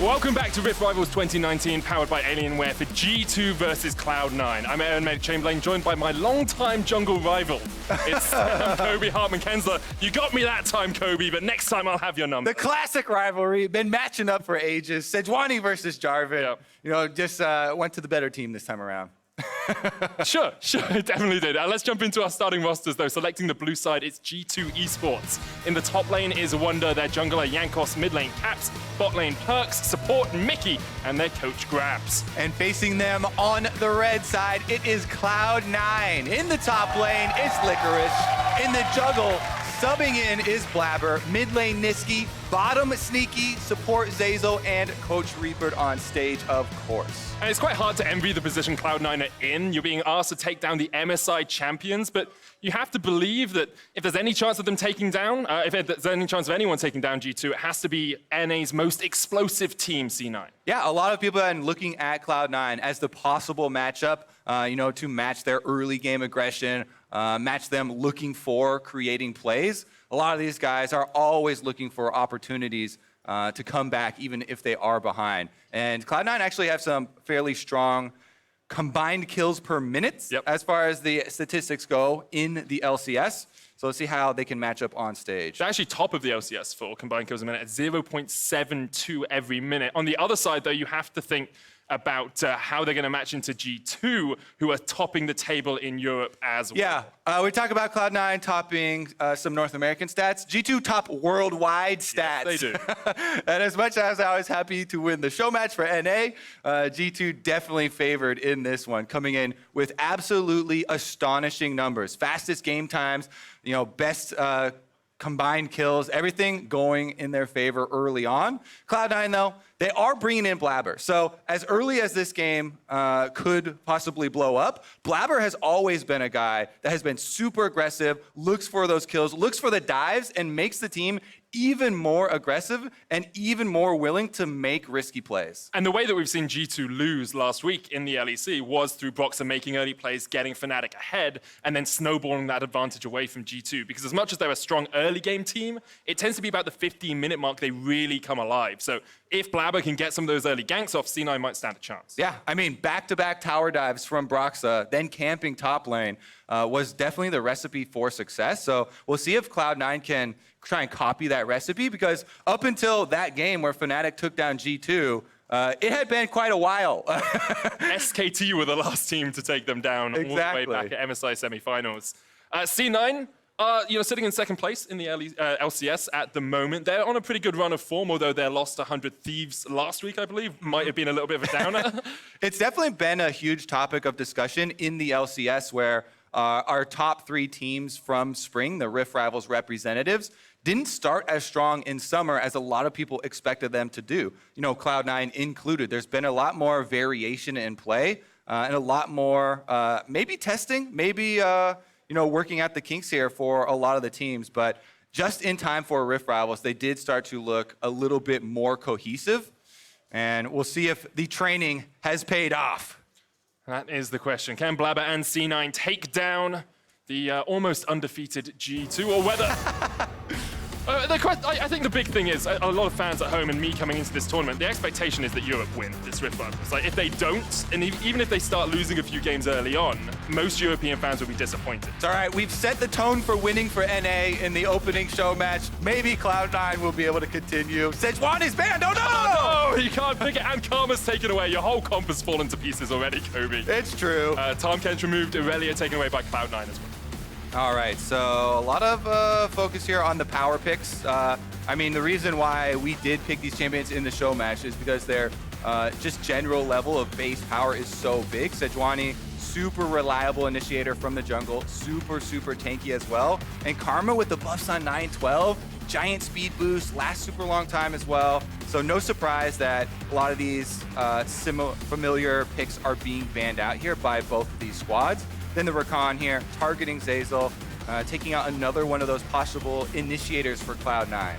Welcome back to Rift Rivals 2019, powered by Alienware for G2 versus Cloud9. I'm Aaron Medic Chamberlain, joined by my longtime jungle rival. It's Kobe Hartman-Kensler. You got me that time, Kobe, but next time I'll have your number. The classic rivalry, been matching up for ages. Sejuani versus Jarvan. Yep. You know, just went to the better team this time around. Sure, it definitely did. Let's jump into our starting rosters, though. Selecting the blue side, it's G2 Esports. In the top lane is Wunder, their jungler Jankos, mid lane Caps, bot lane Perkz, support Mikyx, and their coach Gragas. And facing them on the red side, it is Cloud9. In the top lane, it's Licorice. In the jungle, subbing in is Blaber, mid lane Nisqy, bottom Sneaky, support Zeyzal, and Coach Reaper on stage, of course. And it's quite hard to envy the position Cloud9 are in. You're being asked to take down the MSI champions, but you have to believe that if there's any chance of them taking down, if there's any chance of anyone taking down G2, it has to be NA's most explosive team, C9. Yeah, a lot of people are looking at Cloud9 as the possible matchup, to match their early game aggression, match them looking for creating plays. A lot of these guys are always looking for opportunities to come back even if they are behind. And Cloud9 actually have some fairly strong combined kills per minute as far as the statistics go in the LCS. So let's see how they can match up on stage. They're actually top of the LCS for combined kills a minute at 0.72 every minute. On the other side, though, you have to think about how they're going to match into G2, who are topping the table in Europe as well. Yeah, we talk about Cloud9 topping some North American stats. G2 top worldwide stats. Yes, they do. And as much as I was happy to win the show match for NA, G2 definitely favored in this one, coming in with absolutely astonishing numbers. Fastest game times, best combined kills, everything going in their favor early on. Cloud9, though, they are bringing in Blaber. So as early as this game could possibly blow up, Blaber has always been a guy that has been super aggressive, looks for those kills, looks for the dives, and makes the team even more aggressive and even more willing to make risky plays. And the way that we've seen G2 lose last week in the LEC was through Broxah making early plays, getting Fnatic ahead, and then snowballing that advantage away from G2. Because as much as they're a strong early game team, it tends to be about the 15-minute mark they really come alive. So if Blaber can get some of those early ganks off, C9 might stand a chance. Yeah, I mean, back-to-back tower dives from Broxah, then camping top lane was definitely the recipe for success. So we'll see if Cloud9 can try and copy that recipe, because up until that game where Fnatic took down G2, it had been quite a while. SKT were the last team to take them down all the way back at MSI semifinals. C9, sitting in second place in the LCS at the moment. They're on a pretty good run of form, although their loss to 100 Thieves last week, I believe, might have been a little bit of a downer. It's definitely been a huge topic of discussion in the LCS, where our top three teams from spring, the Rift Rivals representatives, didn't start as strong in summer as a lot of people expected them to do. Cloud9 included. There's been a lot more variation in play and a lot more maybe testing, maybe working out the kinks here for a lot of the teams. But just in time for Rift Rivals, they did start to look a little bit more cohesive. And we'll see if the training has paid off. That is the question. Can Blaber and C9 take down the almost undefeated G2, or whether... I think the big thing is, a lot of fans at home and me coming into this tournament, the expectation is that Europe win this Rift Rivals. Like, if they don't, and even if they start losing a few games early on, most European fans will be disappointed. It's all right, we've set the tone for winning for NA in the opening show match. Maybe Cloud9 will be able to continue. Sejuani's banned, oh no! Oh, no! You can't pick it, and Karma's taken away. Your whole comp has fallen to pieces already, Kobe. It's true. Tom Kent removed, Irelia taken away by Cloud9 as well. All right, so a lot of focus here on the power picks. I mean, the reason why we did pick these champions in the show match is because their just general level of base power is so big. Sejuani, super reliable initiator from the jungle, super tanky as well. And Karma with the buffs on 9-12, giant speed boost, lasts super long time as well. So no surprise that a lot of these familiar picks are being banned out here by both of these squads. Then the Rakan here, targeting Zeyzal, taking out another one of those possible initiators for Cloud9.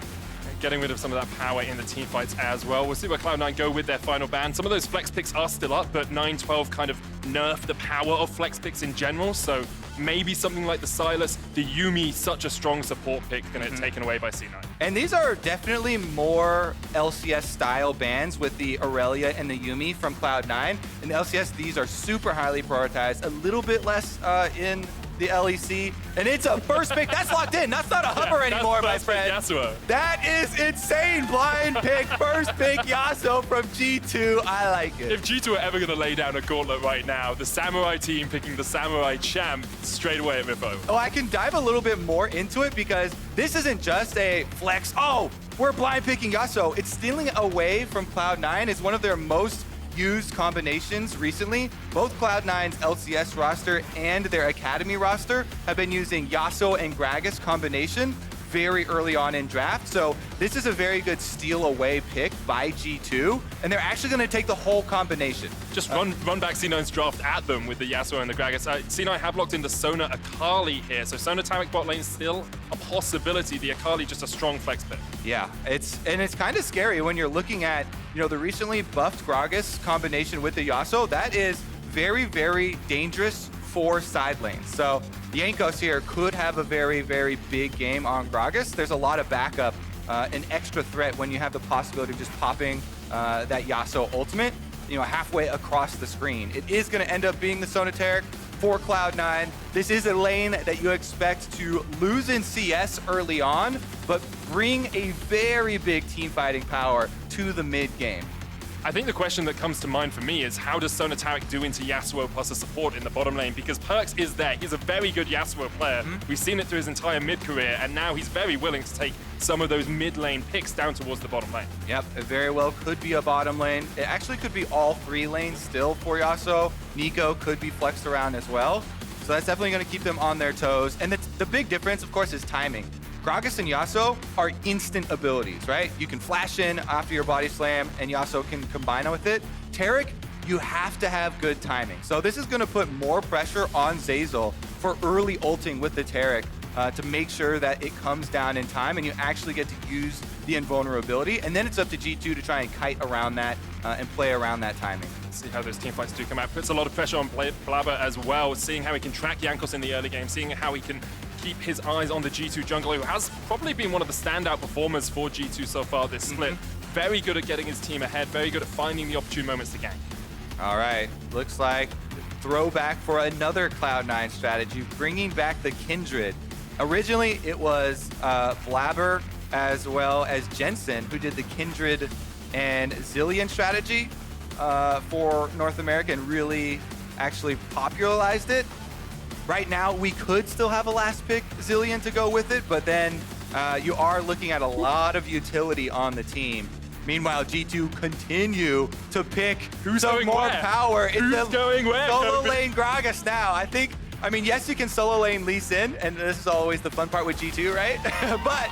Getting rid of some of that power in the team fights as well. We'll see where Cloud9 go with their final ban. Some of those flex picks are still up, but 9-12 kind of nerfed the power of flex picks in general, so maybe something like the Sylas, the Yuumi, such a strong support pick, gonna get taken away by C9. And these are definitely more LCS style bans with the Aurelia and the Yuumi from Cloud9. In the LCS, these are super highly prioritized, a little bit less in the LEC, and it's a first pick. That's locked in. That's not a hover anymore, my friend. Yasuo. That is insane. Blind pick, first pick Yasuo from G2. I like it. If G2 are ever going to lay down a gauntlet right now, the Samurai team picking the Samurai champ straight away at Mifo. Oh, I can dive a little bit more into it because this isn't just a flex. Oh, we're blind picking Yasuo. It's stealing away from Cloud9. It's one of their most used combinations recently. Both Cloud9's LCS roster and their Academy roster have been using Yasuo and Gragas combination very early on in draft. So this is a very good steal away pick by G2, and they're actually going to take the whole combination. Just run back C9's draft at them with the Yasuo and the Gragas. C9 have locked into Sona Akali here, so Sona Taric bot lane still a possibility. The Akali just a strong flex pick. Yeah, it's kind of scary when you're looking at, you know, the recently buffed Gragas combination with the Yasuo. That is very, very dangerous for side lanes. So Jankos here could have a very, very big game on Gragas. There's a lot of backup, an extra threat when you have the possibility of just popping that Yasuo ultimate, you know, halfway across the screen. It is going to end up being the Sona Taric for Cloud9. This is a lane that you expect to lose in CS early on, but bring a very big team fighting power to the mid game. I think the question that comes to mind for me is how does Sona Taric do into Yasuo plus a support in the bottom lane? Because Perkz is there. He's a very good Yasuo player. We've seen it through his entire mid-career, and now he's very willing to take some of those mid-lane picks down towards the bottom lane. Yep, it very well could be a bottom lane. It actually could be all three lanes still for Yasuo. Neeko could be flexed around as well. So that's definitely going to keep them on their toes. And the big difference, of course, is timing. Gragas and Yasuo are instant abilities, right? You can flash in after your body slam, and Yasuo can combine with it. Taric, you have to have good timing. So this is going to put more pressure on Zeyzal for early ulting with the Taric to make sure that it comes down in time and you actually get to use the invulnerability. And then it's up to G2 to try and kite around that and play around that timing. See how those team fights do come out. Puts a lot of pressure on Blaber as well, seeing how he can track Jankos in the early game, seeing how he can keep his eyes on the G2 jungler, who has probably been one of the standout performers for G2 so far this split. Very good at getting his team ahead, very good at finding the opportune moments to gank. All right, looks like throwback for another Cloud9 strategy, bringing back the Kindred. Originally, it was Blaber as well as Jensen who did the Kindred and Zillion strategy for North America and really actually popularized it. Right now, we could still have a last pick Zillion to go with it, but then you are looking at a lot of utility on the team. Meanwhile, G2 continue to pick some more power. Who's going where? Solo lane Gragas now. I mean, yes, you can solo lane Lee Sin, and this is always the fun part with G2, right? But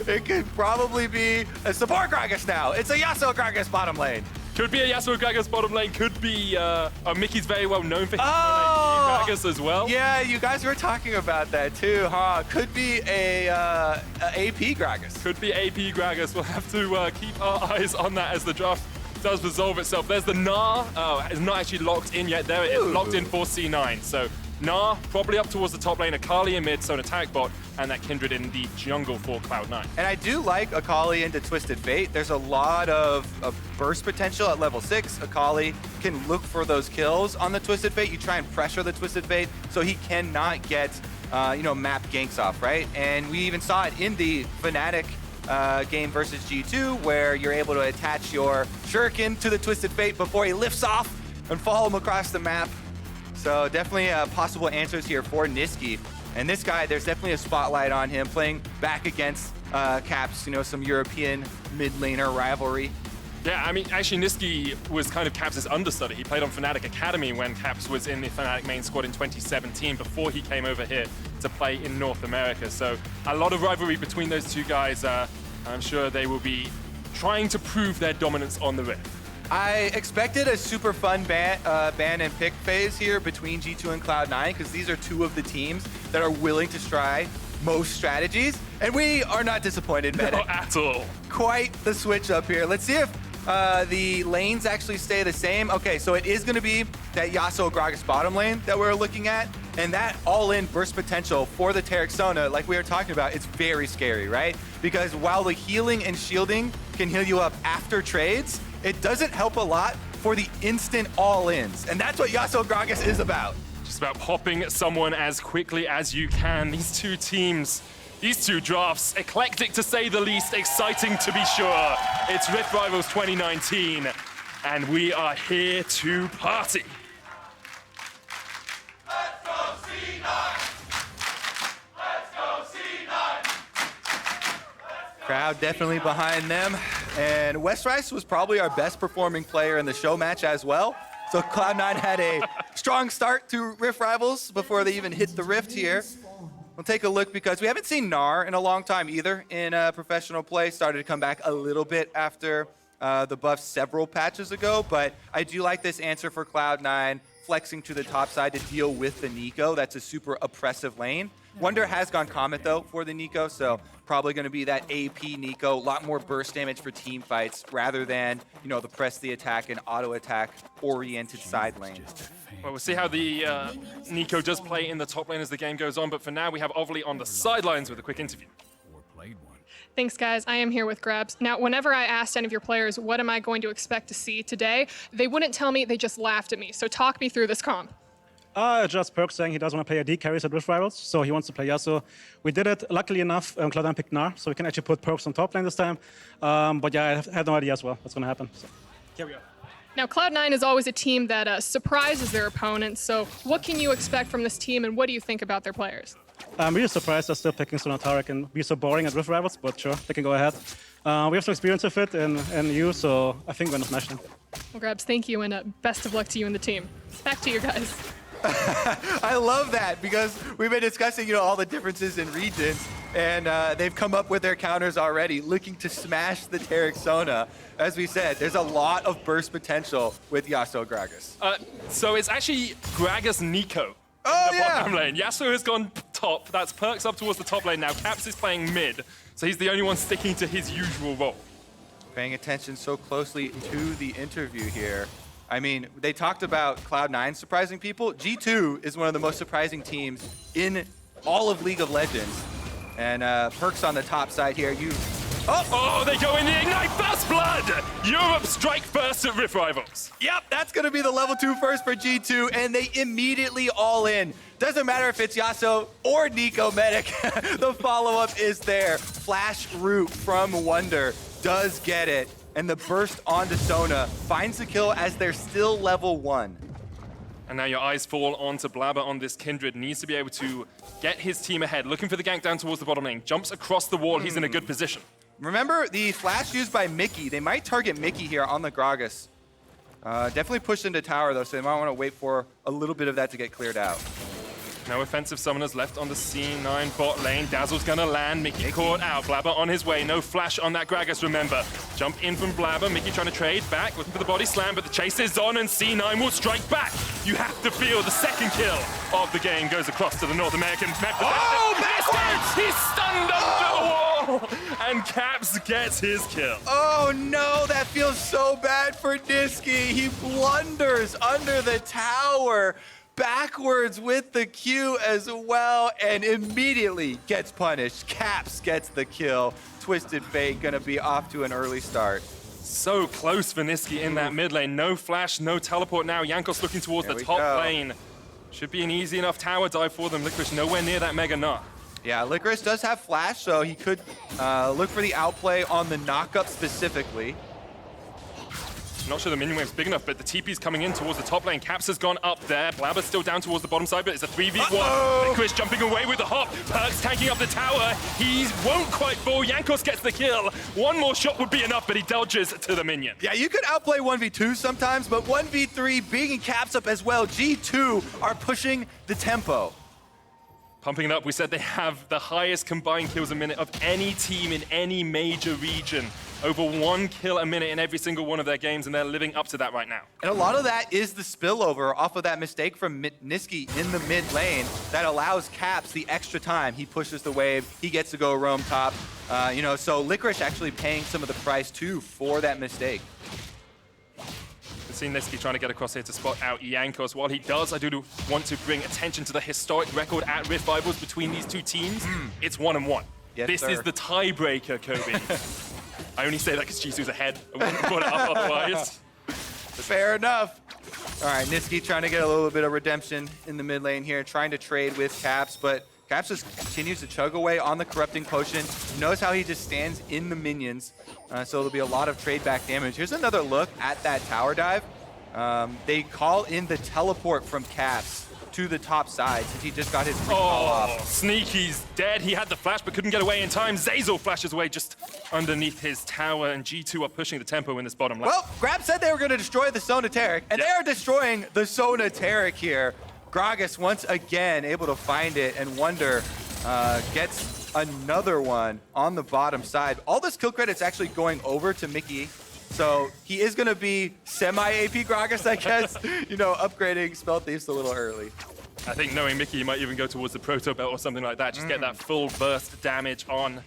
it could probably be a support Gragas now. It's a Yasuo Gragas bottom lane. Could be a Yasuo Gragas bottom lane. Could be Mikyx very well known for his Gragas as well. Yeah, you guys were talking about that too, huh? Could be a AP Gragas. Could be AP Gragas. We'll have to keep our eyes on that as the draft does resolve itself. There's the Gnar. Oh, it's not actually locked in yet. There it is, locked in for C9. So Gnar probably up towards the top lane. Akali in mid, Sona Taric bot, and that Kindred in the jungle for Cloud9. And I do like Akali into Twisted Fate. There's a lot of burst potential at level 6. Akali can look for those kills on the Twisted Fate. You try and pressure the Twisted Fate so he cannot get, map ganks off, right? And we even saw it in the Fnatic game versus G2, where you're able to attach your shuriken to the Twisted Fate before he lifts off and follow him across the map. So definitely possible answers here for Nisqy. And this guy, there's definitely a spotlight on him playing back against Caps, some European mid laner rivalry. Yeah, I mean, actually, Nisqy was kind of Caps' understudy. He played on Fnatic Academy when Caps was in the Fnatic main squad in 2017 before he came over here to play in North America. So a lot of rivalry between those two guys. I'm sure they will be trying to prove their dominance on the Rift. I expected a super fun ban and pick phase here between G2 and Cloud9 because these are two of the teams that are willing to try most strategies, and we are not disappointed, Medic. Not at all. Quite the switch up here. Let's see if the lanes actually stay the same. Okay, so it is going to be that Yasuo Gragas bottom lane that we're looking at. And that all-in burst potential for the Taric Sona, like we were talking about, it's very scary, right? Because while the healing and shielding can heal you up after trades, it doesn't help a lot for the instant all-ins. And that's what Yasuo Gragas is about. Just about popping someone as quickly as you can. These two teams, these two drafts, eclectic to say the least, exciting to be sure. It's Rift Rivals 2019, and we are here to party. Crowd definitely behind them. And Westrice was probably our best performing player in the show match as well. So Cloud9 had a strong start to Rift Rivals before they even hit the Rift here. We'll take a look because we haven't seen Gnar in a long time either in professional play. Started to come back a little bit after the buff several patches ago, but I do like this answer for Cloud9, flexing to the top side to deal with the Neeko. That's a super oppressive lane. Wunder has gone Comet though for the Neeko, so probably going to be that AP Neeko. A lot more burst damage for team fights rather than, you know, the press the attack and auto attack oriented side lane. Well, we'll see how the Neeko does play in the top lane as the game goes on, but for now we have Ovely on the sidelines with a quick interview. Thanks, guys. I am here with Grabs. Now, whenever I asked any of your players, what am I going to expect to see today, they wouldn't tell me, they just laughed at me. So talk me through this comp. Just Perkz saying he doesn't want to play AD carries at Rift Rivals, so he wants to play Yasuo. We did it, luckily enough, Cloud9 picked Gnar, so we can actually put Perkz on top lane this time. But yeah, I had no idea as well what's going to happen. So here we are. Now, Cloud9 is always a team that surprises their opponents, so what can you expect from this team, and what do you think about their players? I'm really surprised they're still picking Sona Taric and be so boring at Rift Rivals, but sure, they can go ahead. We have some experience with it and you, so I think we're going to smash them. Well, Grabs, thank you, and best of luck to you and the team. Back to you guys. I love that because we've been discussing, you know, all the differences in regions, and they've come up with their counters already, looking to smash the Taric Sona. As we said, there's a lot of burst potential with Yasuo Gragas. So it's actually Gragas Neeko. Oh, the yeah. bottom lane. Yasuo has gone top. That's Perkz up towards the top lane now. Caps is playing mid, so he's the only one sticking to his usual role. Paying attention so closely to the interview here. I mean, they talked about Cloud9 surprising people. G2 is one of the most surprising teams in all of League of Legends. And Perkz on the top side here. Oh, they go in the Ignite First Blood! Europe strike first at Rift Rivals. Yep, that's going to be the level 2 first for G2, and they immediately all in. Doesn't matter if it's Yasuo or Neeko Medic, the follow-up is there. Flash root from Wunder does get it, and the burst onto Sona finds the kill as they're still level 1. And now your eyes fall onto Blaber on this Kindred. Needs to be able to get his team ahead. Looking for the gank down towards the bottom lane. Jumps across the wall. He's in a good position. Remember the flash used by Mikyx. They might target Mikyx here on the Gragas. Definitely pushed into tower though, so they might want to wait for a little bit of that to get cleared out. No offensive summoners left on the C9 bot lane. Dazzle's gonna land. Mikyx caught out. Blaber on his way. No flash on that Gragas, remember. Jump in from Blaber. Mikyx trying to trade back. Looking for the body slam, but the chase is on and C9 will strike back. You have to feel the second kill of the game goes across to the North American map. Oh, backwards! He's stunned under the wall! And Caps gets his kill. Oh no, that feels so bad for Nisqy. He blunders under the tower. Backwards with the Q as well, and immediately gets punished. Caps gets the kill. Twisted Fate gonna be off to an early start. So close for Nisqy in that mid lane. No flash, no teleport now. Jankos looking towards the top lane. Should be an easy enough tower dive for them. Licorice nowhere near that Mega Gnar. Yeah, Licorice does have flash, so he could look for the outplay on the knockup specifically. Not sure the minion wave's big enough, but the TP's coming in towards the top lane. Caps has gone up there. Blaber's still down towards the bottom side, but it's a 3v1. Licorice jumping away with the hop. Perkz tanking up the tower. He won't quite fall. Jankos gets the kill. One more shot would be enough, but he dodges to the minion. Yeah, you could outplay 1v2 sometimes, but 1v3 being Caps up as well. G2 are pushing the tempo. Pumping it up, we said they have the highest combined kills a minute of any team in any major region. Over 1 kill a minute in every single one of their games, and they're living up to that right now. And a lot of that is the spillover off of that mistake from Nisqy in the mid lane that allows Caps the extra time. He pushes the wave, he gets to go roam top. You know, so Licorice actually paying some of the price too for that mistake. See Nisqy trying to get across here to spot out Jankos. While he does, I do want to bring attention to the historic record at Rift Rivals between these two teams. It's 1-1. Yes, this sir. is the tiebreaker, Kobe. I only say that because G2's ahead. I wouldn't put it up otherwise. Fair enough. All right, Nisqy trying to get a little bit of redemption in the mid lane here, trying to trade with Caps, but Caps just continues to chug away on the Corrupting Potion. Knows how he just stands in the minions, so there'll be a lot of trade back damage. Here's another look at that tower dive. They call in the teleport from Caps to the top side since he just got his recall off. Sneaky's dead. He had the flash but couldn't get away in time. Zeyzal flashes away just underneath his tower, and G2 are pushing the tempo in this bottom lane. Well, Grab said they were going to destroy the Sona Taric, and they are destroying the Sona Taric here. Gragas once again able to find it, and Wunder gets another one on the bottom side. All this kill credit's actually going over to Mikyx, so he is going to be semi-AP Gragas, I guess, you know, upgrading Spell Thieves a little early. I think knowing Mikyx, he might even go towards the Proto Belt or something like that. Just get that full burst damage on.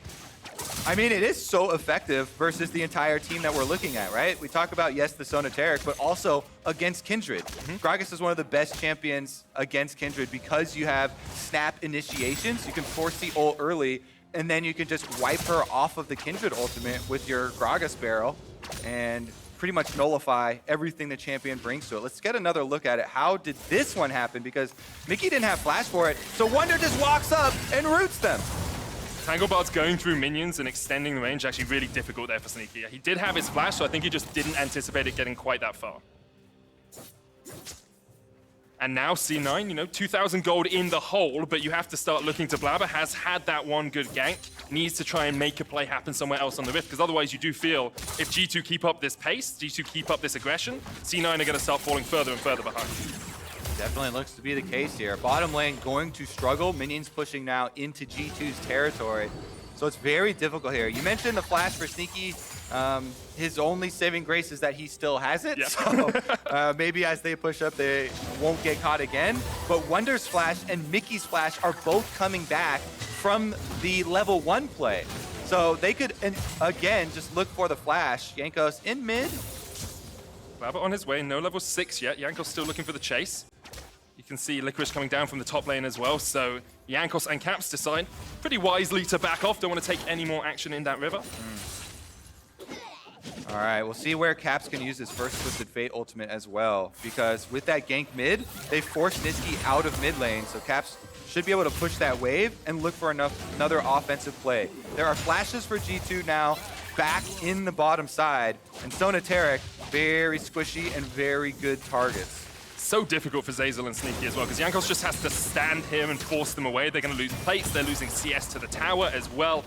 I mean, it is so effective versus the entire team that we're looking at, right? We talk about, yes, the Sona Taric, but also against Kindred. Gragas is one of the best champions against Kindred because you have snap initiations. You can force the ult early, and then you can just wipe her off of the Kindred ultimate with your Gragas barrel and pretty much nullify everything the champion brings to it. Let's get another look at it. How did this one happen? Because Mikyx didn't have flash for it, so Wunder just walks up and roots them. Tanglebot's going through minions and extending the range, actually really difficult there for Sneaky. He did have his flash, so I think he just didn't anticipate it getting quite that far. And now C9, you know, 2,000 gold in the hole, but you have to start looking to Blaber. Has had that one good gank, needs to try and make a play happen somewhere else on the Rift, because otherwise you do feel if G2 keep up this pace, G2 keep up this aggression, C9 are going to start falling further and further behind. Definitely looks to be the case here. Bottom lane going to struggle. Minions pushing now into G2's territory. So it's very difficult here. You mentioned the flash for Sneaky. His only saving grace is that he still has it. Yeah. So maybe as they push up, they won't get caught again. But Wunder's flash and Mikyx's flash are both coming back from the level 1 play. So they could, again, just look for the flash. Jankos in mid. Blaber on his way, no level 6 yet. Jankos still looking for the chase. You can see Licorice coming down from the top lane as well, so Jankos and Caps decide pretty wisely to back off. Don't want to take any more action in that river. All right, we'll see where Caps can use his first Twisted Fate ultimate as well, because with that gank mid, they forced Nisqy out of mid lane, so Caps should be able to push that wave and look for another offensive play. There are flashes for G2 now, back in the bottom side, and Sona Taric, very squishy and very good targets. So difficult for Zeyzal and Sneaky as well, because Jankos just has to stand here and force them away. They're going to lose plates, they're losing CS to the tower as well.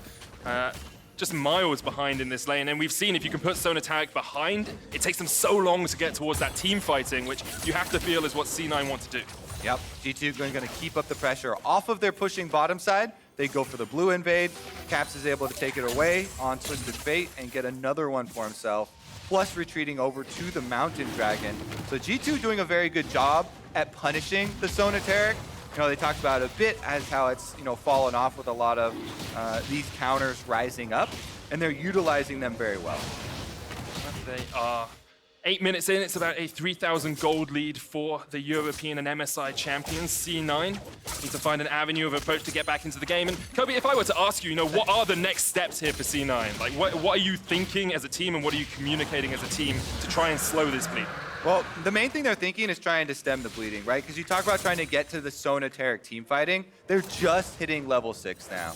Just miles behind in this lane, and we've seen if you can put Sona Taric behind, it takes them so long to get towards that team fighting, which you have to feel is what C9 want to do. Yep, G2 going to keep up the pressure off of their pushing bottom side. They go for the blue invade. Caps is able to take it away on Twisted Fate and get another one for himself, plus retreating over to the Mountain Dragon. So G2 doing a very good job at punishing the Sona Taric. You know, they talked about it a bit as how it's, you know, fallen off with a lot of these counters rising up, and they're utilizing them very well. They are 8 minutes in. It's about a 3,000 gold lead for the European and MSI champions. C9 need to find an avenue of approach to get back into the game. And Kobe, if I were to ask you, you know, what are the next steps here for C9? Like, what are you thinking as a team, and what are you communicating as a team to try and slow this bleed? Well, the main thing they're thinking is trying to stem the bleeding, right? Because you talk about trying to get to the Sona Taric team fighting. They're just hitting level 6 now.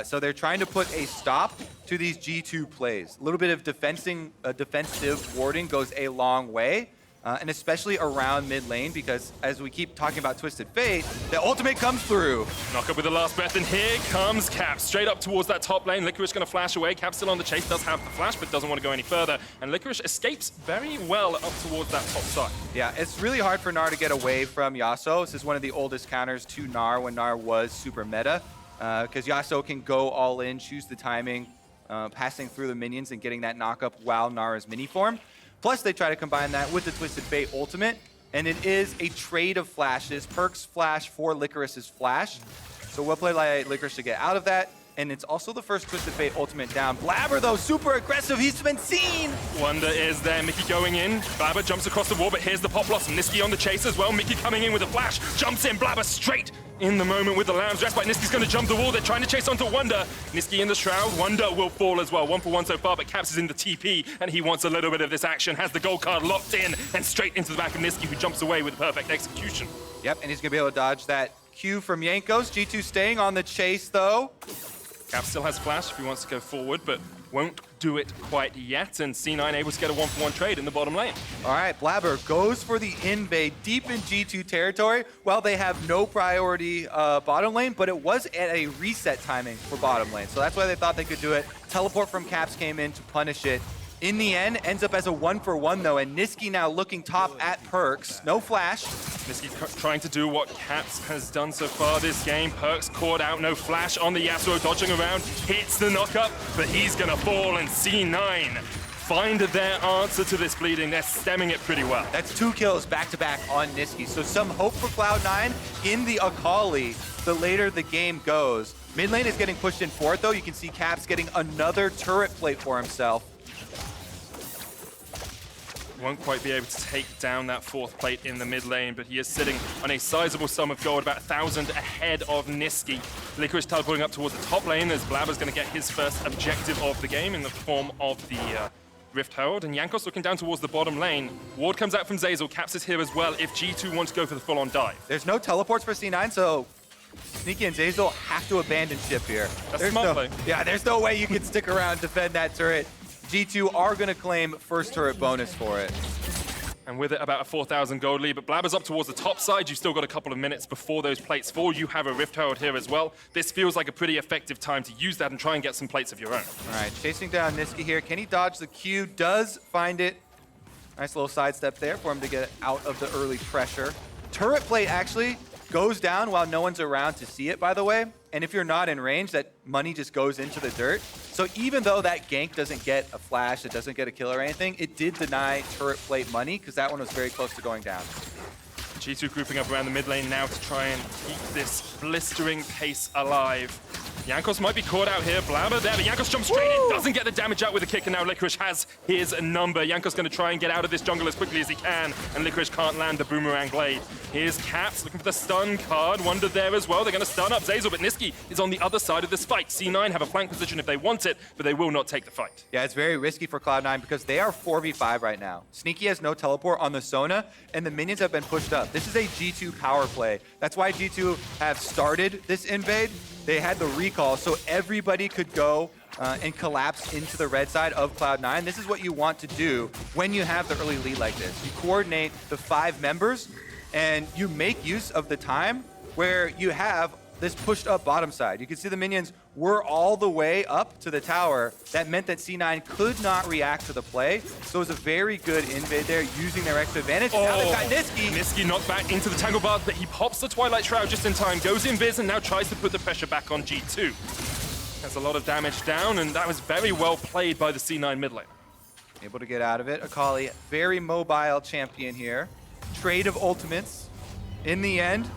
So they're trying to put a stop to these G2 plays. A little bit of defensive warding goes a long way, and especially around mid lane, because as we keep talking about Twisted Fate, the ultimate comes through. Knock up with the last breath, and here comes Caps. Straight up towards that top lane. Licorice going to flash away. Caps still on the chase, does have the flash, but doesn't want to go any further. And Licorice escapes very well up towards that top side. Yeah, it's really hard for Gnar to get away from Yasuo. This is one of the oldest counters to Gnar when Gnar was super meta. Because Yasuo can go all in, choose the timing, passing through the minions and getting that knock-up while Gnar is mini-form. Plus, they try to combine that with the Twisted Fate ultimate, and it is a trade of flashes. Perkz flash for Licorice's flash. So well played by Licorice to get out of that. and it's also the first Twisted Fate ultimate down. Blaber, though, super aggressive. He's been seen. Wunder is there. Mikyx going in. Blaber jumps across the wall, but here's the pop blossom. Nisqy on the chase as well. Mikyx coming in with a flash. Jumps in. Blaber straight in the moment with the Lamb's Respite. Nisqy's going to jump the wall. They're trying to chase onto Wunder. Nisqy in the shroud. Wunder will fall as well. 1 for 1 so far, but Caps is in the TP, and he wants a little bit of this action. Has the gold card locked in, and straight into the back of Nisqy, who jumps away with perfect execution. Yep, and he's going to be able to dodge that Q from Jankos. G2 staying on the chase, though. Cap still has flash if he wants to go forward, but won't do it quite yet, and C9 able to get a 1 for 1 trade in the bottom lane. All right, Blaber goes for the invade deep in G2 territory. Well, they have no priority bottom lane, but it was at a reset timing for bottom lane, so that's why they thought they could do it. Teleport from Caps came in to punish it. In the end, ends up as a 1 for 1 though, and Nisqy now looking top at Perkz. No flash. Nisqy trying to do what Caps has done so far this game. Perkz caught out, no flash on the Yasuo, dodging around, hits the knockup, but he's gonna fall, and C9 find their answer to this bleeding. They're stemming it pretty well. That's 2 kills back-to-back on Nisqy, so some hope for Cloud9 in the Akali the later the game goes. Mid lane is getting pushed in for it though. You can see Caps getting another turret plate for himself. Won't quite be able to take down that 4th plate in the mid lane, but he is sitting on a sizable sum of gold, about 1,000 ahead of Nisqy. Licorice teleporting up towards the top lane as Blaber's going to get his first objective of the game in the form of the Rift Herald, and Jankos looking down towards the bottom lane. Ward comes out from Zeyzal, Caps is here as well if G2 wants to go for the full-on dive. There's no teleports for C9, so Sneaky and Zeyzal have to abandon ship here. That's smart play. Yeah, there's no way you can stick around, defend that turret. G2 are going to claim first turret bonus for it. And with it, about a 4,000 gold lead, but Blaber's up towards the top side. You've still got a couple of minutes before those plates fall. You have a Rift Herald here as well. This feels like a pretty effective time to use that and try and get some plates of your own. All right, chasing down Nisqy here. Can he dodge the Q? Does find it. Nice little sidestep there for him to get out of the early pressure. Turret plate actually goes down while no one's around to see it, by the way. And if you're not in range, that money just goes into the dirt. So even though that gank doesn't get a flash, it doesn't get a kill or anything, it did deny turret plate money because that one was very close to going down. G2 grouping up around the mid lane now to try and keep this blistering pace alive. Jankos might be caught out here. Blaber there, but Jankos jumps straight in, doesn't get the damage out with a kick, and now Licorice has his number. Jankos going to try and get out of this jungle as quickly as he can, and Licorice can't land the boomerang blade. Here's Caps looking for the stun card. Wunder there as well. They're going to stun up Zeyzal, but Nisqy is on the other side of this fight. C9 have a flank position if they want it, but they will not take the fight. Yeah, it's very risky for Cloud9 because they are 4v5 right now. Sneaky has no teleport on the Sona, and the minions have been pushed up. This is a G2 power play. That's why G2 have started this invade. They had the recall, so everybody could go and collapse into the red side of Cloud9. This is what you want to do when you have the early lead like this. You coordinate the 5 members, and you make use of the time where you have this pushed up bottom side. You can see the minions were all the way up to the tower. That meant that C9 could not react to the play. So it was a very good invade there, using their extra advantage. Now they've got Nisqy. Nisqy knocked back into the Tangle Bar, but he pops the Twilight Shroud just in time, goes invis, and now tries to put the pressure back on G2. That's a lot of damage down, and that was very well played by the C9 mid lane. Able to get out of it. Akali, very mobile champion here. Trade of ultimates. In the end,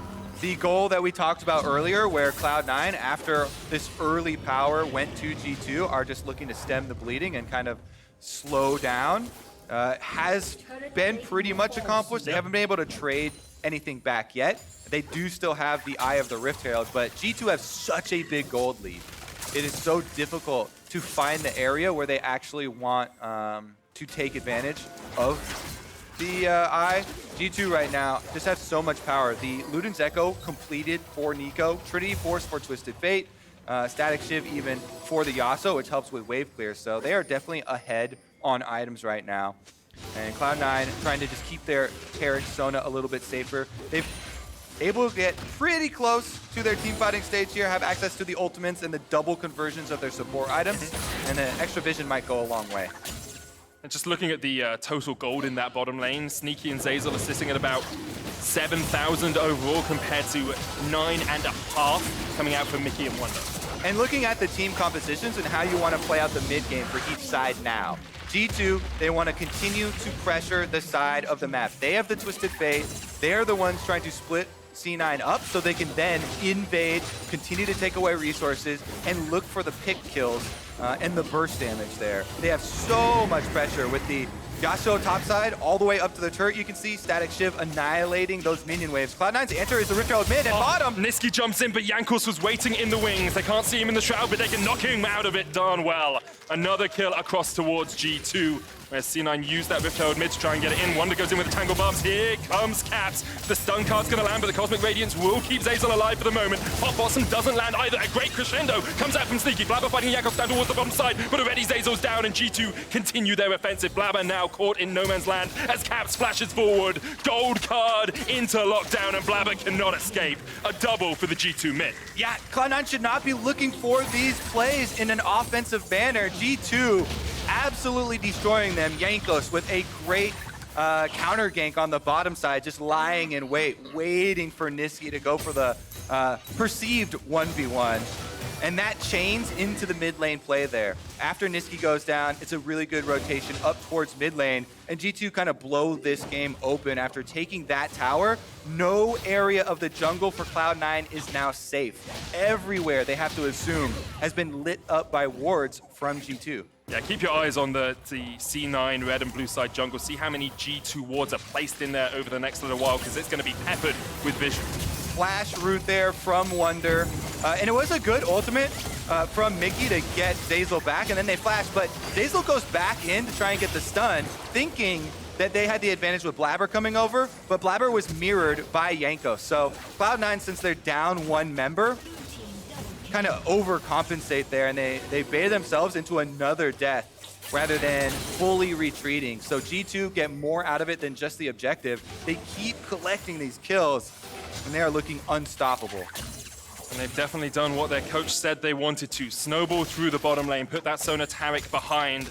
the goal that we talked about earlier, where Cloud9, after this early power went to G2, are just looking to stem the bleeding and kind of slow down, has been pretty much accomplished. They haven't been able to trade anything back yet. They do still have the Eye of the Rift Herald, but G2 have such a big gold lead. It is so difficult to find the area where they actually want to take advantage of the Eye. G2 right now just has so much power. The Luden's Echo completed for Neeko, Trinity Force for Twisted Fate, Static Shiv even for the Yasuo, which helps with wave clear. So they are definitely ahead on items right now. And Cloud9 trying to just keep their Taric Sona a little bit safer. They've able to get pretty close to their team fighting stage here, have access to the ultimates and the double conversions of their support items, and the extra vision might go a long way. And just looking at the total gold in that bottom lane, Sneaky and Zeyzal are sitting at about 7,000 overall compared to 9.5 coming out from Mikyx and Wunder. And looking at the team compositions and how you want to play out the mid game for each side now. G2, they want to continue to pressure the side of the map. They have the Twisted Fate. They are the ones trying to split C9 up so they can then invade, continue to take away resources, and look for the pick kills and the burst damage there. They have so much pressure with the Yasuo topside all the way up to the turret. You can see Static Shiv annihilating those minion waves. Cloud9's answer is the Rift Herald mid and bottom. Nisqy jumps in, but Jankos was waiting in the wings. They can't see him in the shroud, but they can knock him out of it darn well. Another kill across towards G2, where C9 used that Rift Herald mid to try and get it in. Wunder goes in with the Tangle Barbs. Here comes Caps. The stun card's going to land, but the Cosmic Radiance will keep Zeyzal alive for the moment. Pop Blossom doesn't land either. A great crescendo comes out from Sneaky. Blaber fighting Jankos down towards the bottom side, but already Zeyzal's down, and G2 continue their offensive. Blaber now caught in no man's land as Caps flashes forward. Gold card into lockdown, and Blaber cannot escape. A double for the G2 mid. Yeah, Cloud9 should not be looking for these plays in an offensive manner. G2 absolutely destroying them. Jankos with a great counter gank on the bottom side, just lying in wait, waiting for Nisqy to go for the perceived 1v1. And that chains into the mid lane play there. After Nisqy goes down, it's a really good rotation up towards mid lane, and G2 kind of blow this game open after taking that tower. No area of the jungle for Cloud9 is now safe. Everywhere, they have to assume, has been lit up by wards from G2. Yeah, keep your eyes on the C9 red and blue side jungle. See how many G2 wards are placed in there over the next little while, because it's going to be peppered with vision. Flash root there from Wunder. And it was a good ultimate from Mikyx to get Zeyzal back, and then they flash, but Zeyzal goes back in to try and get the stun, thinking that they had the advantage with Blaber coming over, but Blaber was mirrored by Jankos. So Cloud9, since they're down one member, kind of overcompensate there, and they bait themselves into another death rather than fully retreating. So G2 get more out of it than just the objective. They keep collecting these kills, and they are looking unstoppable. And they've definitely done what their coach said they wanted to. Snowball through the bottom lane, put that Sona Taric behind.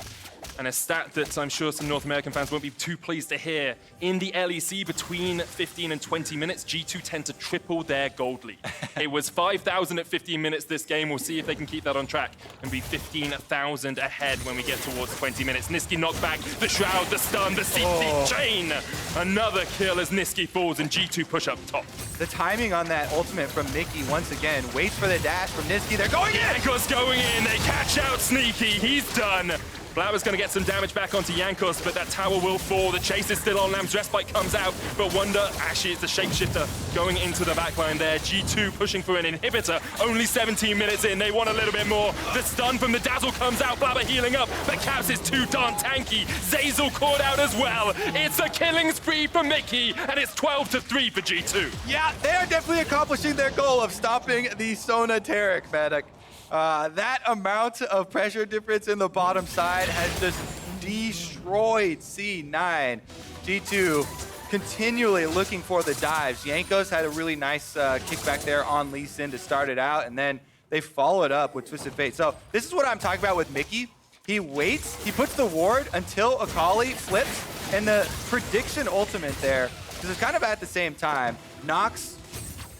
And a stat that I'm sure some North American fans won't be too pleased to hear. In the LEC, between 15 and 20 minutes, G2 tend to triple their gold lead. It was 5,000 at 15 minutes this game. We'll see if they can keep that on track and be 15,000 ahead when we get towards 20 minutes. Nisqy knocked back, the shroud, the stun, the CC chain. Another kill as Nisqy falls and G2 push up top. The timing on that ultimate from Mikyx, once again, waits for the dash from Nisqy. They're going in! Jankos going in, they catch out Sneaky, he's done. Blaber's going to get some damage back onto Jankos, but that tower will fall. The chase is still on. Lamb's Respite comes out, but Wunder, actually it's the Shapeshifter going into the backline there. G2 pushing for an inhibitor. Only 17 minutes in, they want a little bit more. The stun from the Dazzle comes out, Blaber healing up, but Caps is too darn tanky. Zeyzal caught out as well. It's a killing spree for Mikyx, and it's 12-3 for G2. Yeah, they are definitely accomplishing their goal of stopping the Sona Taric, man. That amount of pressure difference in the bottom side has just destroyed C9. G2 continually looking for the dives. Jankos had a really nice kickback there on Lee Sin to start it out, and then they follow it up with Twisted Fate. So this is what I'm talking about with Mikyx. He waits, he puts the ward until Akali flips, and the prediction ultimate there, because it's kind of at the same time, knocks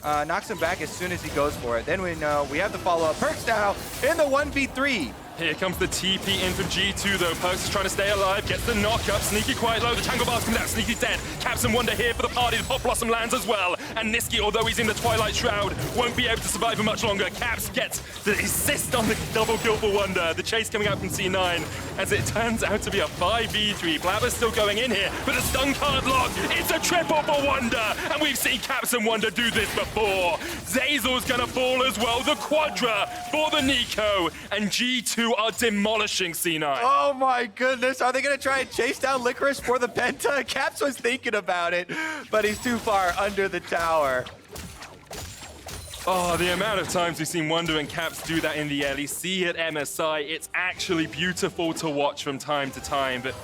him back as soon as he goes for it. Then we know we have the follow-up. Perkz now in the 1v3. Here comes the TP in from G2 though. Perkz is trying to stay alive, gets the knock-up. Sneaky quite low, the Tangle Bars comes out, Sneaky's dead. Caps and Wunder here for the party, the Pop Blossom lands as well. And Nisqy, although he's in the Twilight Shroud, won't be able to survive for much longer. Caps gets the assist on the double kill for Wunder. The chase coming out from C9 as it turns out to be a 5v3. Blaber's still going in here, but the stun card lock, it's a triple for Wunder. And we've seen Caps and Wunder do this before. Zeyzal's gonna fall as well, the Quadra for the Neeko, and G2 are demolishing C9. Oh my goodness, are they gonna try and chase down Licorice for the Penta? Caps was thinking about it, but he's too far under the tower. Oh, the amount of times we've seen Wunder and Caps do that in the LEC at MSI, it's actually beautiful to watch from time to time, but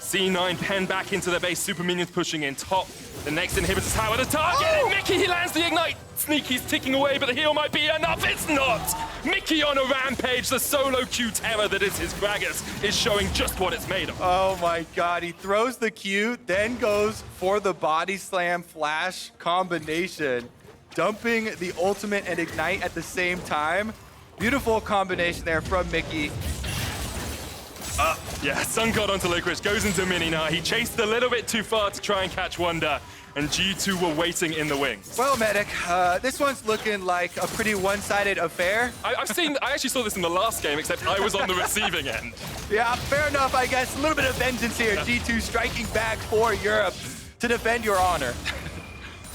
C9 pen back into their base, super minions pushing in top. The next inhibitor tower, the target, and Mikyx, he lands the ignite. Sneaky's ticking away, but the heal might be enough. It's not! Mikyx on a rampage, the solo Q terror that is his Gragas is showing just what it's made of. Oh my god, he throws the Q, then goes for the body slam flash combination, dumping the ultimate and ignite at the same time. Beautiful combination there from Mikyx. Yeah, Sun God onto Licorice, goes into Mini now. He chased a little bit too far to try and catch Wunder, and G2 were waiting in the wings. Well, Medic, this one's looking like a pretty one-sided affair. I actually saw this in the last game, except I was on the receiving end. Yeah, fair enough, I guess. A little bit of vengeance here. G2 striking back for Europe to defend your honor.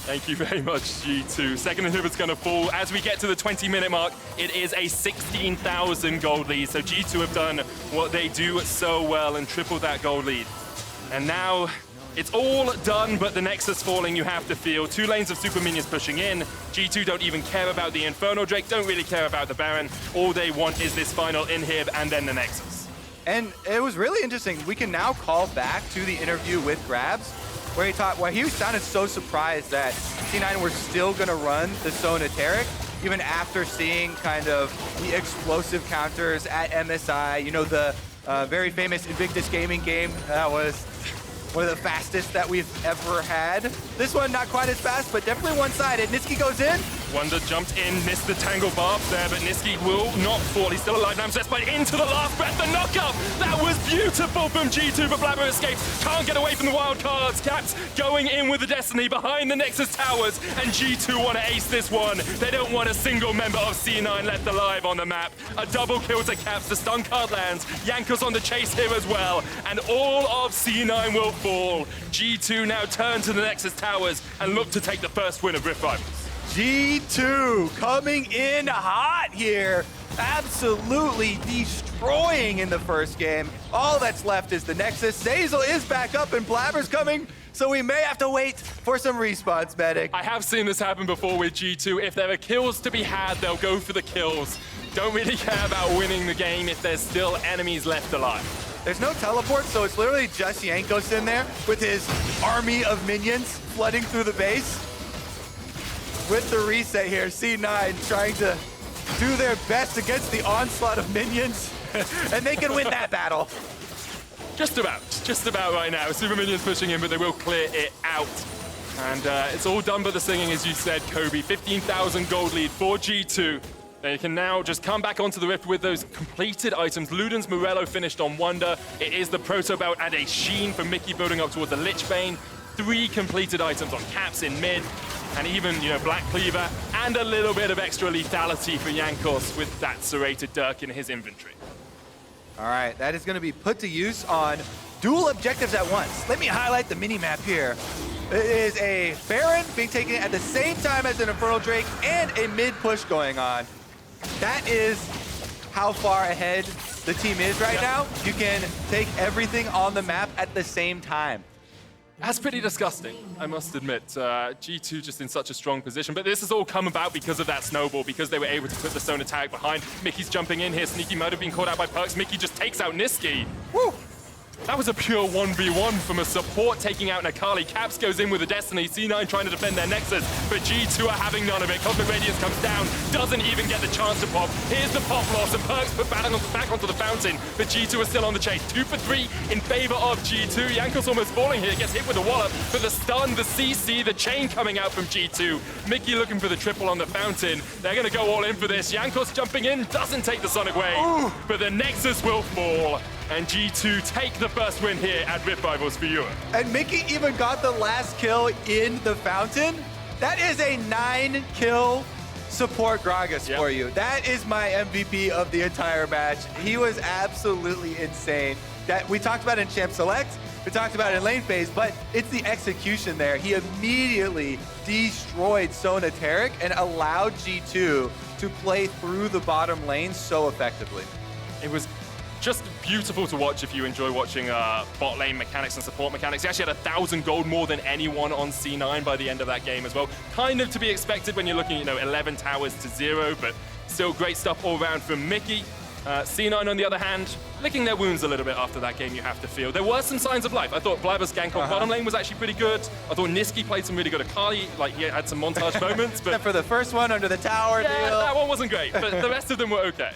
Thank you very much, G2. Second inhibit's gonna fall. As we get to the 20-minute mark, it is a 16,000 gold lead. So G2 have done what they do so well and tripled that gold lead. And now it's all done, but the Nexus falling, you have to feel. 2 lanes of super minions pushing in. G2 don't even care about the Inferno Drake, don't really care about the Baron. All they want is this final inhib and then the Nexus. And it was really interesting. We can now call back to the interview with Grabs, where he sounded so surprised that C9 were still gonna run the Sona Taric, even after seeing kind of the explosive counters at MSI. You know, the very famous Invictus Gaming game. That was one of the fastest that we've ever had. This one not quite as fast, but definitely one-sided. Nisqy goes in. Wunder jumped in, missed the Tangle Barb there, but Nisqy will not fall. He's still alive now, but into the last breath, the knockup! That was beautiful from G2, but Blaber escapes. Can't get away from the wild cards. Caps going in with the Destiny behind the Nexus towers, and G2 want to ace this one. They don't want a single member of C9 left alive on the map. A double kill to Caps, the stun card lands. Jankos on the chase here as well, and all of C9 will fall. G2 now turn to the Nexus towers and look to take the first win of Rift Rivals. G2 coming in hot here. Absolutely destroying in the first game. All that's left is the Nexus. Zeyzal is back up and Blaber's coming, so we may have to wait for some respawns, Medic. I have seen this happen before with G2. If there are kills to be had, they'll go for the kills. Don't really care about winning the game if there's still enemies left alive. There's no teleport, so it's literally just Jankos in there with his army of minions flooding through the base. With the reset here, C9 trying to do their best against the onslaught of minions, and they can win that battle. Just about right now. Super minions pushing in, but they will clear it out. And it's all done but the singing, as you said, Kobe. 15,000 gold lead for G2. They can now just come back onto the Rift with those completed items. Luden's Morello finished on Wunder. It is the Proto Belt and a Sheen for Mikyx building up towards the Lich Bane. 3 completed items on Caps in mid. And even, you know, Black Cleaver and a little bit of extra lethality for Jankos with that serrated Dirk in his inventory. All right, that is going to be put to use on dual objectives at once. Let me highlight the mini-map here. It is a Baron being taken at the same time as an Infernal Drake and a mid push going on. That is how far ahead the team is right now. You can take everything on the map at the same time. That's pretty disgusting, I must admit. G2 just in such a strong position, but this has all come about because of that snowball, because they were able to put the Sona Taric behind. Mikyx jumping in here. Sneaky might have been caught out by Perkz. Mikyx just takes out Nisqy. Woo! That was a pure 1v1 from a support taking out an Akali. Caps goes in with a Destiny. C9 trying to defend their Nexus, but G2 are having none of it. Cosmic Radiance comes down, doesn't even get the chance to pop. Here's the pop loss, and Perkz put back onto the fountain, but G2 are still on the chase. 2 for 3 in favor of G2. Jankos almost falling here, gets hit with a wallop, but the stun, the CC, the chain coming out from G2. Mikyx looking for the triple on the fountain. They're gonna go all in for this. Jankos jumping in, doesn't take the Sonic Wave, but the Nexus will fall. And G2 take the first win here at Rift Rivals for Europe. And Mikyx even got the last kill in the fountain. That is a 9-kill support Gragas for you. That is my MVP of the entire match. He was absolutely insane. That we talked about in Champ Select, we talked about it in lane phase, but it's the execution there. He immediately destroyed Sona Taric and allowed G2 to play through the bottom lane so effectively. It was just beautiful to watch if you enjoy watching bot lane mechanics and support mechanics. He actually had 1,000 gold more than anyone on C9 by the end of that game as well. Kind of to be expected when you're looking, 11 towers to 0, but still great stuff all around from Mikyx. C9, on the other hand, licking their wounds a little bit after that game, you have to feel. There were some signs of life. I thought Blaber's gank on bottom lane was actually pretty good. I thought Nisqy played some really good Akali. Like, he had some montage moments. But except for the first one under the tower deal. That one wasn't great, but the rest of them were okay.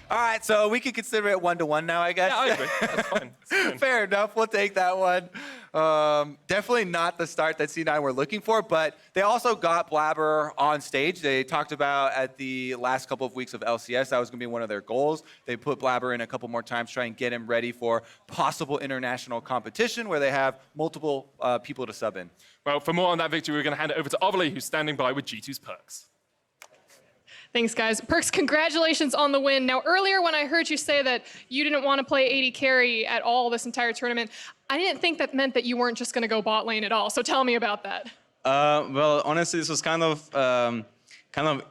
All right, so we can consider it 1-1 now, I guess. Yeah, I agree. That's fine. Fair enough. We'll take that one. Definitely not the start that C9 were looking for, but they also got Blaber on stage. They talked about at the last couple of weeks of LCS, that was going to be one of their goals. They put Blaber in a couple more times, try and get him ready for possible international competition where they have multiple people to sub in. Well, for more on that victory, we're going to hand it over to Ovely, who's standing by with G2's Perkz. Thanks, guys. Perkz, congratulations on the win. Now, earlier when I heard you say that you didn't want to play AD carry at all this entire tournament, I didn't think that meant that you weren't just going to go bot lane at all. So tell me about that. Well, honestly, this was kind of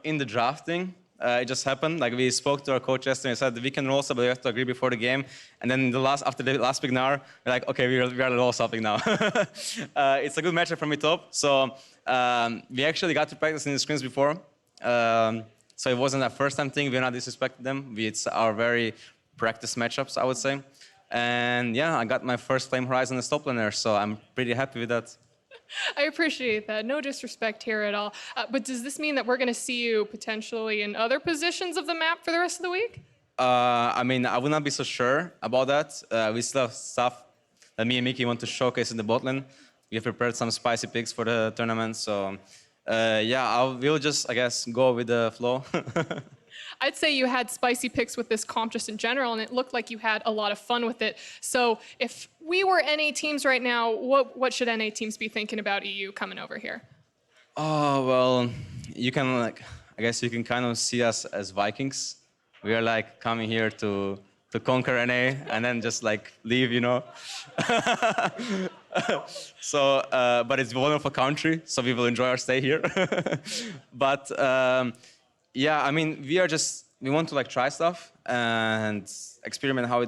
in the drafting. It just happened. Like, we spoke to our coach yesterday and said we can roll sub, but we have to agree before the game. And then after the last big Gnar, we're like, okay, we are roll subbing now. It's a good matchup from mid top. So we actually got to practice in the screens before. So it wasn't a first-time thing. We're not disrespecting them. It's our very practice matchups, I would say. And yeah, I got my first Flame Horizon as top laner, so I'm pretty happy with that. I appreciate that. No disrespect here at all. But does this mean that we're going to see you potentially in other positions of the map for the rest of the week? I mean, I would not be so sure about that. We still have stuff that me and Mikyx want to showcase in the bot lane. We have prepared some spicy picks for the tournament, so yeah, we'll just, I guess, go with the flow. I'd say you had spicy picks with this comp just in general, and it looked like you had a lot of fun with it. So if we were NA teams right now, what should NA teams be thinking about EU coming over here? Oh, well, you can, like, I guess you can kind of see us as Vikings. We are like coming here to conquer NA and then just like leave, you know. So, but it's a wonderful country, so we will enjoy our stay here. But yeah, I mean, we want to like try stuff and experiment how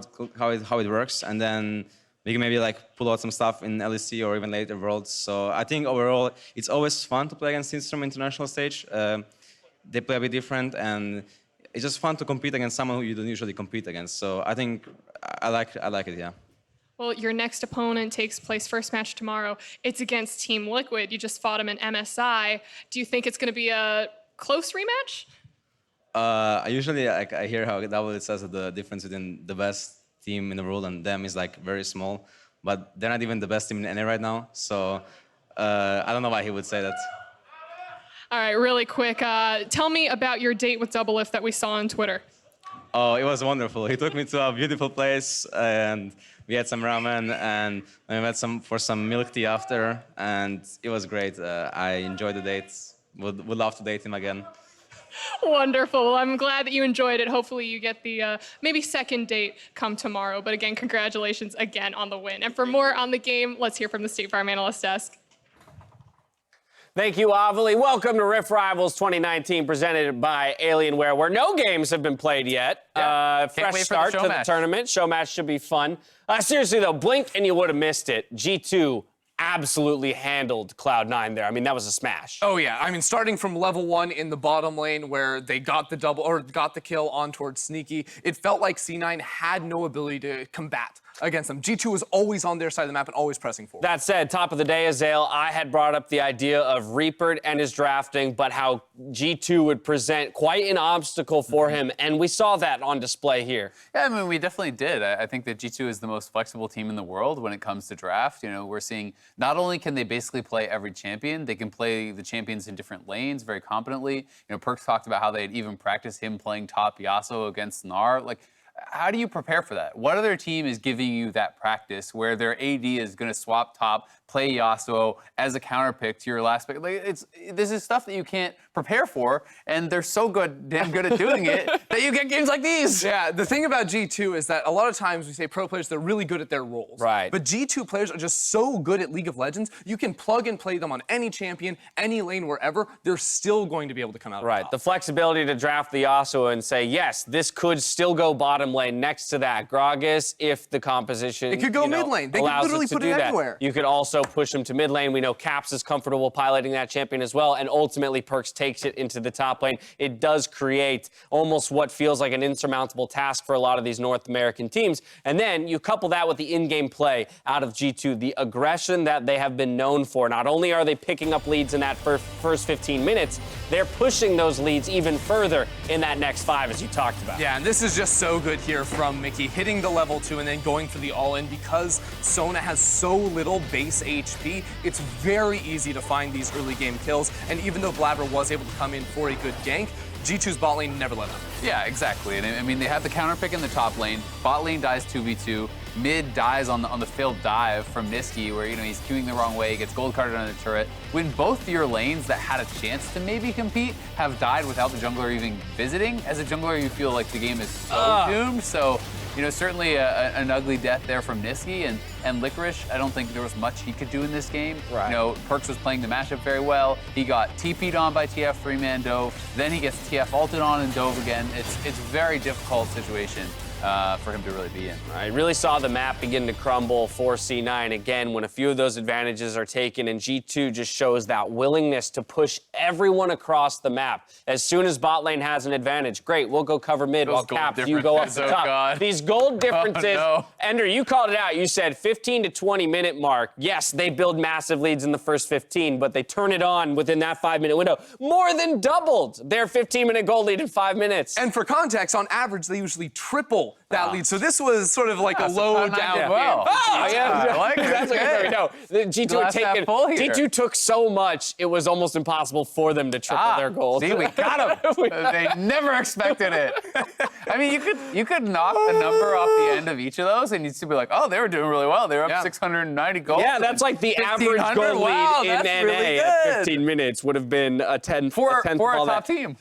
it works, and then we can maybe like pull out some stuff in LEC or even later Worlds. So I think overall, it's always fun to play against teams from international stage. They play a bit different, and it's just fun to compete against someone who you don't usually compete against. So I think I like it, yeah. Well, your next opponent takes place first match tomorrow. It's against Team Liquid. You just fought them in MSI. Do you think it's going to be a close rematch? I usually I hear how Double says that the difference between the best team in the world and them is like very small, but they're not even the best team in NA right now. So I don't know why he would say that. All right, really quick. Tell me about your date with Doublelift that we saw on Twitter. Oh, it was wonderful. He took me to a beautiful place, and we had some ramen, and we had some milk tea after, and it was great. I enjoyed the date. Would love to date him again. Wonderful. Well, I'm glad that you enjoyed it. Hopefully you get the maybe second date come tomorrow. But again, congratulations again on the win. And for more on the game, let's hear from the State Farm Analyst Desk. Thank you, Ovely. Welcome to Rift Rivals 2019, presented by Alienware, where no games have been played yet. Yeah. Fresh start to the tournament. Show match should be fun. Seriously, though, blink and you would have missed it. G2 absolutely handled Cloud9 there. I mean, that was a smash. Oh, yeah. I mean, starting from level 1 in the bottom lane where they got the double or got the kill on towards Nisqy, it felt like C9 had no ability to combat against them. G2 was always on their side of the map and always pressing forward. That said, top of the day, Zeyzal, I had brought up the idea of Reaper and his drafting, but how G2 would present quite an obstacle for him, and we saw that on display here. Yeah, I mean, we definitely did. I think that G2 is the most flexible team in the world when it comes to draft. You know, we're seeing not only can they basically play every champion, they can play the champions in different lanes very competently. You know, Perkz talked about how they'd even practice him playing top Yasuo against Gnar. Like, how do you prepare for that? What other team is giving you that practice where their AD is going to swap top, play Yasuo as a counter pick to your last pick? Like, this is stuff that you can't prepare for, and they're so damn good at doing it that you get games like these. Yeah, the thing about G2 is that a lot of times we say pro players, they're really good at their roles. Right. But G2 players are just so good at League of Legends, you can plug and play them on any champion, any lane, wherever, they're still going to be able to come out Right, on top. the flexibility to draft the Yasuo and say, yes, this could still go bottom lane next to that. Gragas, if the composition It could go mid lane. They could allows literally it to put do it that. anywhere. You could also push him to mid lane. We know Caps is comfortable piloting that champion as well, and ultimately Perkz takes it into the top lane. It does create almost what feels like an insurmountable task for a lot of these North American teams. And then you couple that with the in-game play out of G2, the aggression that they have been known for. Not only are they picking up leads in that first 15 minutes, they're pushing those leads even further in that next 5, as you talked about. Yeah, and this is just so good here from Mikyx, hitting the level 2 and then going for the all-in. Because Sona has so little base HP, it's very easy to find these early game kills. And even though Blaber was able to come in for a good gank, G2's bot lane never let up. Yeah, exactly. And I mean, they have the counter pick in the top lane. Bot lane dies 2v2. Mid dies on the failed dive from Nisqy, where he's queuing the wrong way, gets gold carded on the turret. When both your lanes that had a chance to maybe compete have died without the jungler even visiting, as a jungler, you feel like the game is so doomed. So, certainly an ugly death there from Nisqy and Licorice. I don't think there was much he could do in this game. Right. Perkz was playing the matchup very well. He got TP'd on by TF 3-man dove. Then he gets TF ulted on and dove again. It's a very difficult situation for him to really be in. I really saw the map begin to crumble for C9 again when a few of those advantages are taken, and G2 just shows that willingness to push everyone across the map. As soon as bot lane has an advantage, great, we'll go cover mid while Caps, you go up the top. God. These gold differences, no. Ender, you called it out. You said 15 to 20 minute mark. Yes, they build massive leads in the first 15, but they turn it on within that 5-minute window. More than doubled their 15-minute gold lead in 5 minutes. And for context, on average, they usually triple that lead. So this was sort of like a low down game. Well. Oh, yeah. I like it. That's okay. No, the G2 had taken. G2 took so much, it was almost impossible for them to triple their gold. See, we got them. They never expected it. I mean, you could knock the number off the end of each of those, and you'd still be like, oh, they were doing really well. They were up 690 gold. Yeah, that's like the average gold lead in NA really at 15 minutes would have been a 10 for a all top that. team.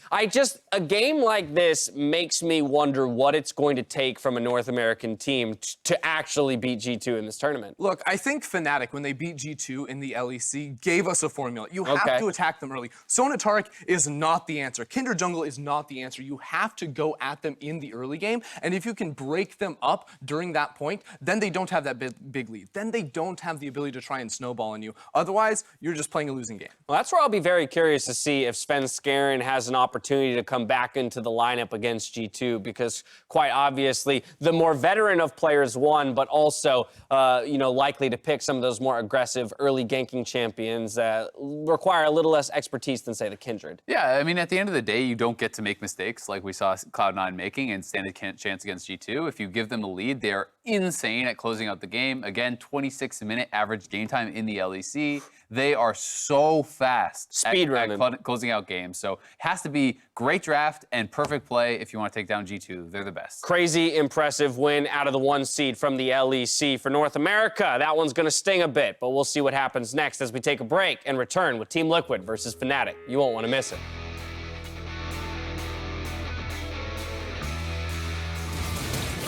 A game like this makes me wonder what it's going to take from a North American team to actually beat G2 in this tournament. Look, I think Fnatic, when they beat G2 in the LEC, gave us a formula. You have to attack them early. Sona Taric is not the answer. Kindred jungle is not the answer. You have to go at them in the early game, and if you can break them up during that point, then they don't have that big lead. Then they don't have the ability to try and snowball on you. Otherwise, you're just playing a losing game. Well, that's where I'll be very curious to see if Sven Skaren has an opportunity to come back into the lineup against G2, because quite obviously, the more veteran of players won, but also, likely to pick some of those more aggressive early ganking champions that require a little less expertise than, say, the Kindred. Yeah, I mean, at the end of the day, you don't get to make mistakes like we saw Cloud9 making and stand a chance against G2. If you give them the lead, they are insane at closing out the game. Again, 26-minute average game time in the LEC. They are so fast at closing out games. So it has to be great draft and perfect play if you want to take down G2. They're the best. Crazy impressive win out of the 1 seed from the LEC for North America. That one's going to sting a bit, but we'll see what happens next as we take a break and return with Team Liquid versus Fnatic. You won't want to miss it.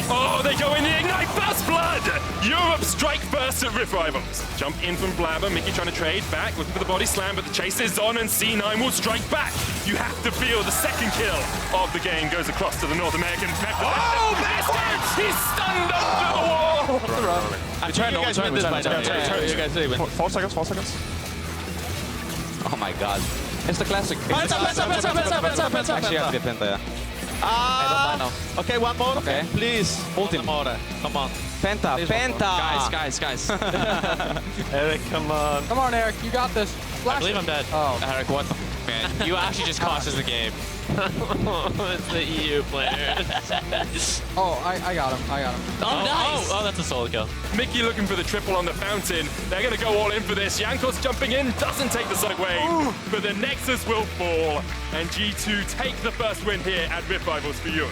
Oh, they go in the Ignite Burst Blood! Europe strike first at Rift Rivals. Jump in from Blaber, Mikyx trying to trade back, looking for the body slam, but the chase is on and C9 will strike back. You have to feel the second kill of the game goes across to the North American. Oh, backwards! He's stunned under the wall! I'm trying to win this by now. 4 seconds, 4 seconds. Oh my god. It's the classic. Actually, I have to get penta, yeah. Okay, one more. Okay. Please. Ult him. Come on. Penta, Please, penta! Guys. Eric, come on. Come on, Eric. You got this. I believe I'm dead. Oh. Eric, what the man? You actually just cost us the game. It's the EU player. Oh, I got him. Oh, nice. Oh, that's a solo kill. Mikyx looking for the triple on the fountain. They're going to go all in for this. Jankos jumping in, doesn't take the side wave, but the Nexus will fall, and G2 take the first win here at Rift Rivals for Europe.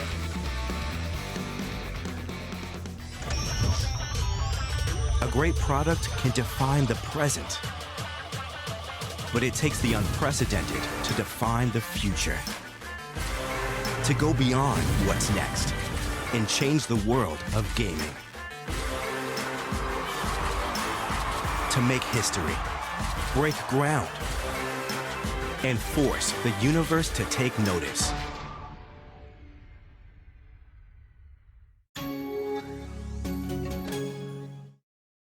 A great product can define the present, but it takes the unprecedented to define the future. To go beyond what's next and change the world of gaming. To make history, break ground, and force the universe to take notice.